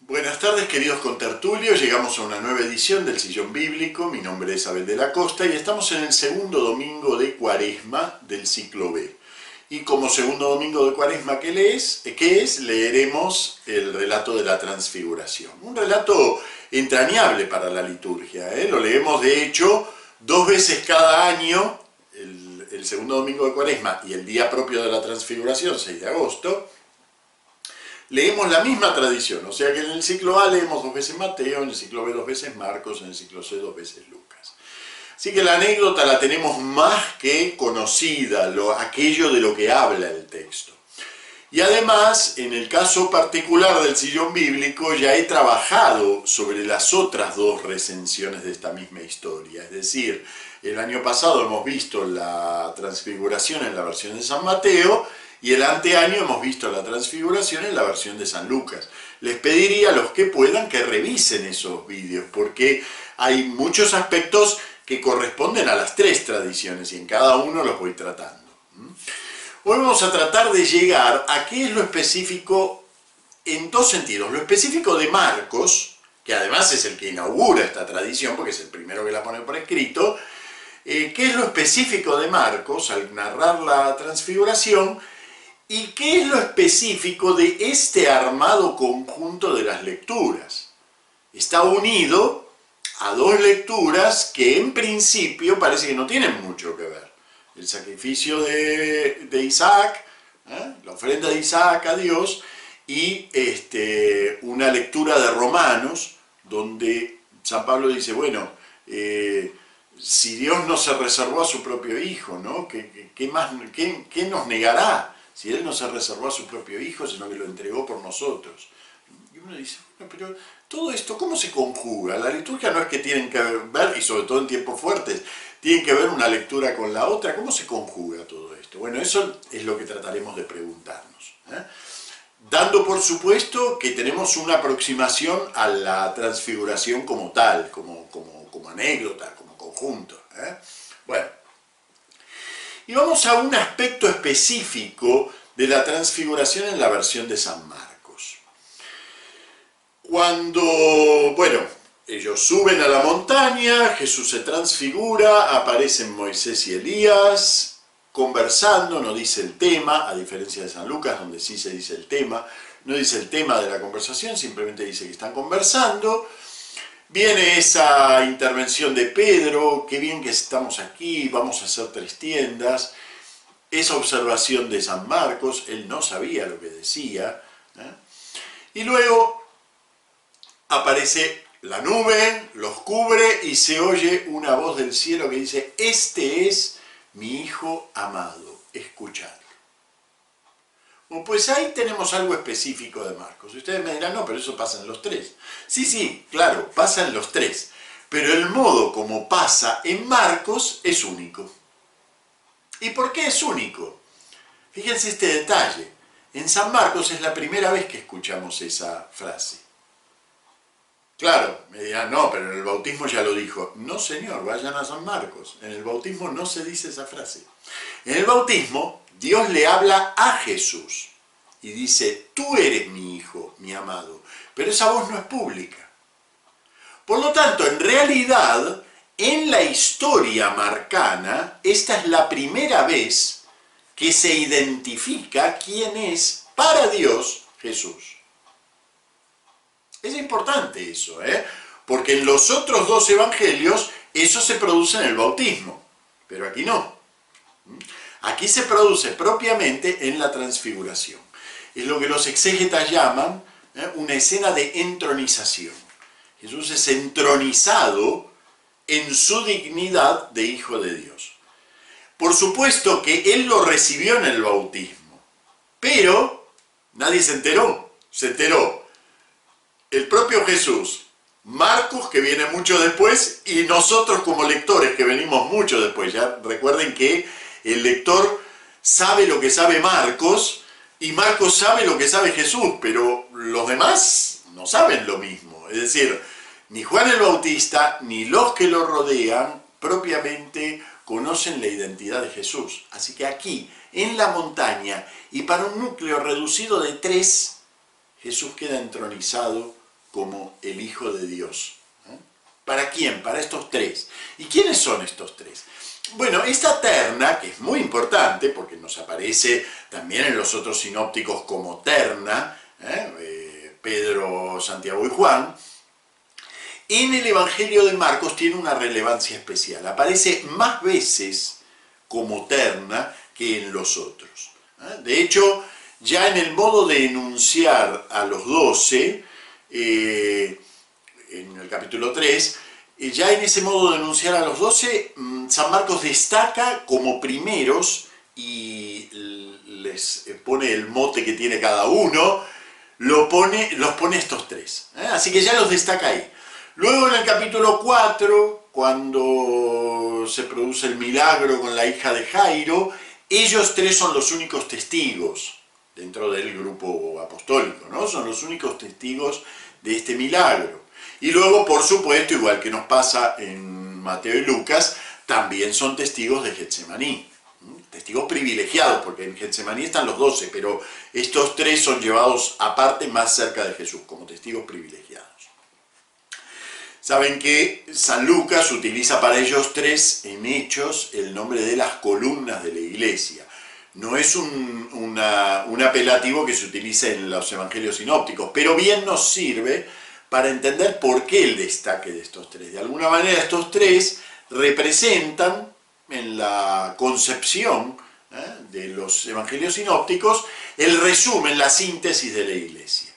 Buenas tardes, queridos contertulios. Llegamos a una nueva edición del Sillón Bíblico. Mi nombre es Abel de la Costa y estamos en el segundo domingo de Cuaresma del ciclo B. Y como segundo domingo de Cuaresma, ¿qué es? Leeremos el relato de la Transfiguración. Un relato entrañable para la liturgia, ¿eh? Lo leemos, de hecho, 2 veces cada año, el segundo domingo de Cuaresma y el día propio de la Transfiguración, 6 de agosto. Leemos la misma tradición, o sea que en el ciclo A leemos 2 veces Mateo, en el ciclo B 2 veces Marcos, en el ciclo C 2 veces Lucas. Así que la anécdota la tenemos más que conocida, aquello de lo que habla el texto. Y además, en el caso particular del sillón bíblico, ya he trabajado sobre las otras 2 recensiones de esta misma historia. Es decir, el año pasado hemos visto la Transfiguración en la versión de San Mateo, y el anteaño hemos visto la Transfiguración en la versión de San Lucas. Les pediría a los que puedan que revisen esos vídeos, porque hay muchos aspectos que corresponden a las 3 tradiciones y en cada uno los voy tratando. Hoy vamos a tratar de llegar a qué es lo específico en 2 sentidos. Lo específico de Marcos, que además es el que inaugura esta tradición, porque es el primero que la pone por escrito. ¿Qué es lo específico de Marcos al narrar la Transfiguración? ¿Y qué es lo específico de este armado conjunto de las lecturas? Está unido a 2 lecturas que en principio parece que no tienen mucho que ver. El sacrificio de Isaac, la ofrenda de Isaac a Dios, y una lectura de Romanos, donde San Pablo dice, bueno, si Dios no se reservó a su propio Hijo, ¿no? ¿Qué nos negará? Si Él no se reservó a su propio Hijo, sino que lo entregó por nosotros. Y uno dice, bueno, pero todo esto, ¿cómo se conjuga? La liturgia no es que tienen que ver, y sobre todo en tiempos fuertes, tienen que ver una lectura con la otra. ¿Cómo se conjuga todo esto? Bueno, eso es lo que trataremos de preguntarnos, dando por supuesto que tenemos una aproximación a la Transfiguración como tal, como anécdota, como conjunto. Bueno. Y vamos a un aspecto específico de la Transfiguración en la versión de San Marcos. Cuando, ellos suben a la montaña, Jesús se transfigura, aparecen Moisés y Elías, conversando, no dice el tema, a diferencia de San Lucas, donde sí se dice el tema, no dice el tema de la conversación, simplemente dice que están conversando. Viene esa intervención de Pedro, qué bien que estamos aquí, vamos a hacer 3 tiendas. Esa observación de San Marcos, él no sabía lo que decía. Y luego aparece la nube, los cubre y se oye una voz del cielo que dice, este es mi Hijo amado, escuchadlo. Bueno, pues ahí tenemos algo específico de Marcos. Ustedes me dirán, no, pero eso pasa en los 3. Sí, claro, pasa en los 3. Pero el modo como pasa en Marcos es único. ¿Y por qué es único? Fíjense este detalle. En San Marcos es la primera vez que escuchamos esa frase. Claro, me dirán, no, pero en el bautismo ya lo dijo. No, señor, vayan a San Marcos. En el bautismo no se dice esa frase. En el bautismo, Dios le habla a Jesús y dice, tú eres mi Hijo, mi amado, pero esa voz no es pública. Por lo tanto, en realidad, en la historia marcana, esta es la primera vez que se identifica quién es para Dios Jesús. Es importante eso, porque en los otros 2 evangelios eso se produce en el bautismo, pero aquí no. Aquí se produce propiamente en la Transfiguración. Es lo que los exégetas llaman una escena de entronización. Jesús es entronizado en su dignidad de Hijo de Dios. Por supuesto que Él lo recibió en el bautismo, pero nadie se enteró. Se enteró el propio Jesús, Marcos, que viene mucho después, y nosotros como lectores, que venimos mucho después. Ya recuerden que el lector sabe lo que sabe Marcos, y Marcos sabe lo que sabe Jesús, pero los demás no saben lo mismo. Es decir, ni Juan el Bautista, ni los que lo rodean, propiamente conocen la identidad de Jesús. Así que aquí, en la montaña, y para un núcleo reducido de 3, Jesús queda entronizado como el Hijo de Dios. ¿Para quién? Para estos tres. ¿Y quiénes son estos tres? Bueno, esta terna, que es muy importante, porque nos aparece también en los otros sinópticos como terna, Pedro, Santiago y Juan, en el Evangelio de Marcos tiene una relevancia especial. Aparece más veces como terna que en los otros. De hecho, ya en el modo de enunciar a los 12, en el capítulo 3, ya en ese modo de enunciar a los 12, San Marcos destaca como primeros y les pone el mote que tiene cada uno, los pone estos tres. Así que ya los destaca ahí. Luego en el capítulo 4, cuando se produce el milagro con la hija de Jairo, ellos tres son los únicos testigos dentro del grupo apostólico, ¿no? Son los únicos testigos de este milagro. Y luego, por supuesto, igual que nos pasa en Mateo y Lucas, también son testigos de Getsemaní. Testigos privilegiados, porque en Getsemaní están los 12, pero estos tres son llevados aparte más cerca de Jesús, como testigos privilegiados. Saben que San Lucas utiliza para ellos tres en Hechos el nombre de las columnas de la iglesia. No es un apelativo que se utiliza en los evangelios sinópticos, pero bien nos sirve para entender por qué el destaque de estos tres. De alguna manera estos tres representan en la concepción de los evangelios sinópticos el resumen, la síntesis de la iglesia.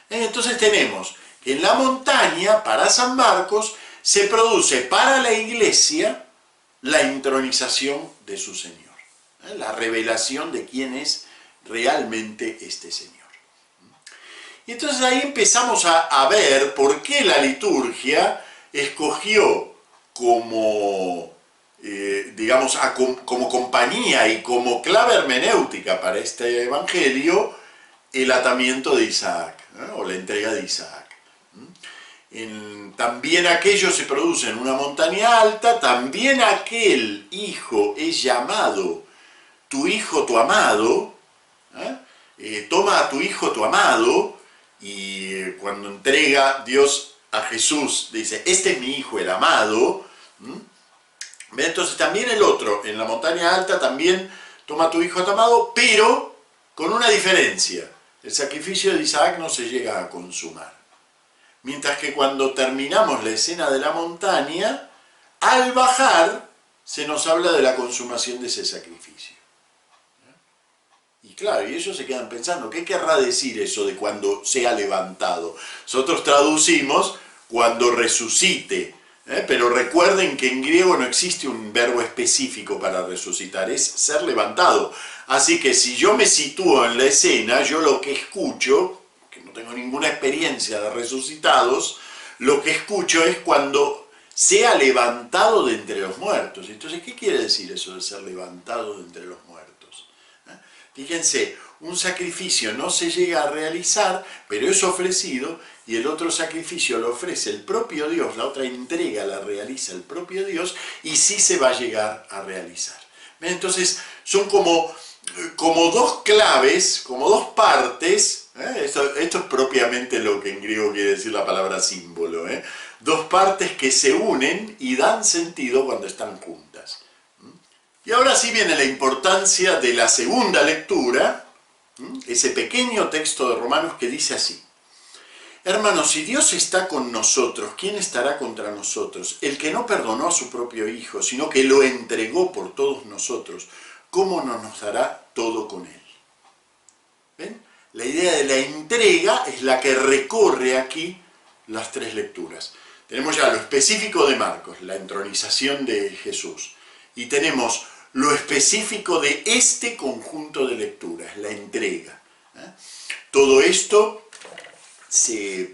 Entonces tenemos que en la montaña, para San Marcos, se produce para la iglesia la intronización de su Señor, la revelación de quién es realmente este Señor. Y entonces ahí empezamos a ver por qué la liturgia escogió como, digamos, como compañía y como clave hermenéutica para este evangelio el atamiento de Isaac, o la entrega de Isaac. También aquello se produce en una montaña alta, también aquel hijo es llamado tu hijo, tu amado, toma a tu hijo, tu amado, y cuando entrega Dios a Jesús, dice, este es mi hijo, el amado. Entonces también el otro, en la montaña alta, también toma a tu hijo, tu amado, pero con una diferencia. El sacrificio de Isaac no se llega a consumar. Mientras que cuando terminamos la escena de la montaña, al bajar se nos habla de la consumación de ese sacrificio. Y claro, y ellos se quedan pensando, ¿qué querrá decir eso de cuando sea levantado? Nosotros traducimos cuando resucite, pero recuerden que en griego no existe un verbo específico para resucitar, es ser levantado. Así que si yo me sitúo en la escena, yo lo que escucho, que no tengo ninguna experiencia de resucitados, lo que escucho es cuando sea levantado de entre los muertos. Entonces, ¿qué quiere decir eso de ser levantado de entre los muertos? Fíjense, un sacrificio no se llega a realizar, pero es ofrecido, y el otro sacrificio lo ofrece el propio Dios, la otra entrega la realiza el propio Dios, y sí se va a llegar a realizar. Entonces, son como dos claves, como dos partes, esto es propiamente lo que en griego quiere decir la palabra símbolo, dos partes que se unen y dan sentido cuando están juntas. Y ahora sí viene la importancia de la segunda lectura, ese pequeño texto de Romanos que dice así: hermanos, si Dios está con nosotros, ¿quién estará contra nosotros? El que no perdonó a su propio Hijo, sino que lo entregó por todos nosotros, ¿cómo no nos dará todo con él? ¿Ven? La idea de la entrega es la que recorre aquí las tres lecturas. Tenemos ya lo específico de Marcos, la entronización de Jesús, y tenemos lo específico de este conjunto de lecturas, la entrega. Todo esto,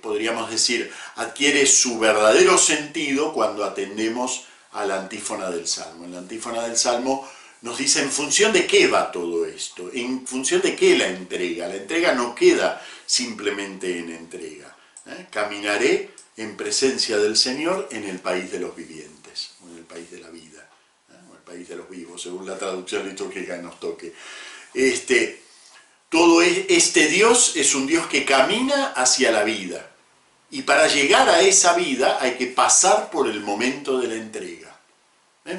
podríamos decir, adquiere su verdadero sentido cuando atendemos a la antífona del Salmo. En la antífona del Salmo nos dice en función de qué va todo esto, en función de qué la entrega. La entrega no queda simplemente en entrega. Caminaré en presencia del Señor en el país de los vivientes, o en el país de la vida. País de los vivos, según la traducción litúrgica que nos toque. Todo este Dios es un Dios que camina hacia la vida. Y para llegar a esa vida hay que pasar por el momento de la entrega.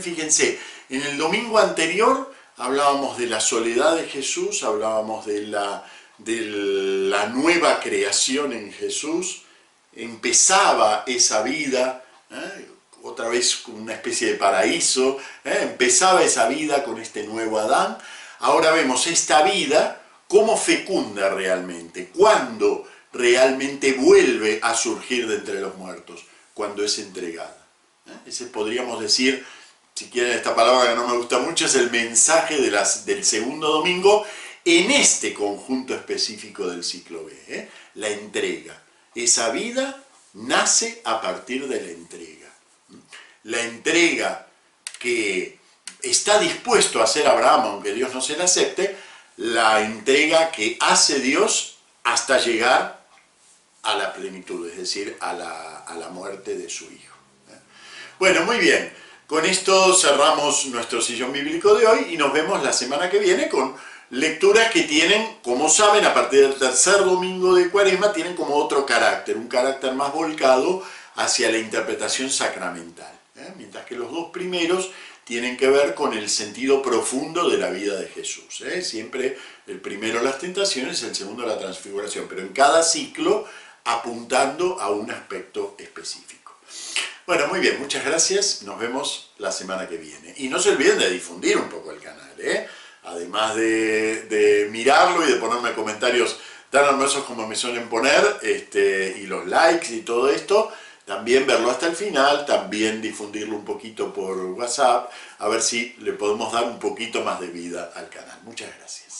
Fíjense, en el domingo anterior hablábamos de la soledad de Jesús, hablábamos de la nueva creación en Jesús, empezaba esa vida, otra vez con una especie de paraíso, empezaba esa vida con este nuevo Adán. Ahora vemos esta vida cómo fecunda realmente, cuándo realmente vuelve a surgir de entre los muertos, cuando es entregada. Ese podríamos decir, si quieren esta palabra que no me gusta mucho, es el mensaje del segundo domingo en este conjunto específico del ciclo B, la entrega. Esa vida nace a partir de la entrega. La entrega que está dispuesto a hacer Abraham, aunque Dios no se la acepte, la entrega que hace Dios hasta llegar a la plenitud, es decir, a la muerte de su Hijo. Bueno, muy bien. Con esto cerramos nuestro sillón bíblico de hoy y nos vemos la semana que viene con lecturas que tienen, como saben, a partir del tercer domingo de Cuaresma, tienen como otro carácter, un carácter más volcado hacia la interpretación sacramental. Mientras que los dos primeros tienen que ver con el sentido profundo de la vida de Jesús. Siempre el primero las tentaciones, el segundo la transfiguración, pero en cada ciclo apuntando a un aspecto específico. Bueno, muy bien, muchas gracias, nos vemos la semana que viene. Y no se olviden de difundir un poco el canal, además de mirarlo y de ponerme comentarios tan hermosos como me suelen poner, y los likes y todo esto, también verlo hasta el final, también difundirlo un poquito por WhatsApp, a ver si le podemos dar un poquito más de vida al canal. Muchas gracias.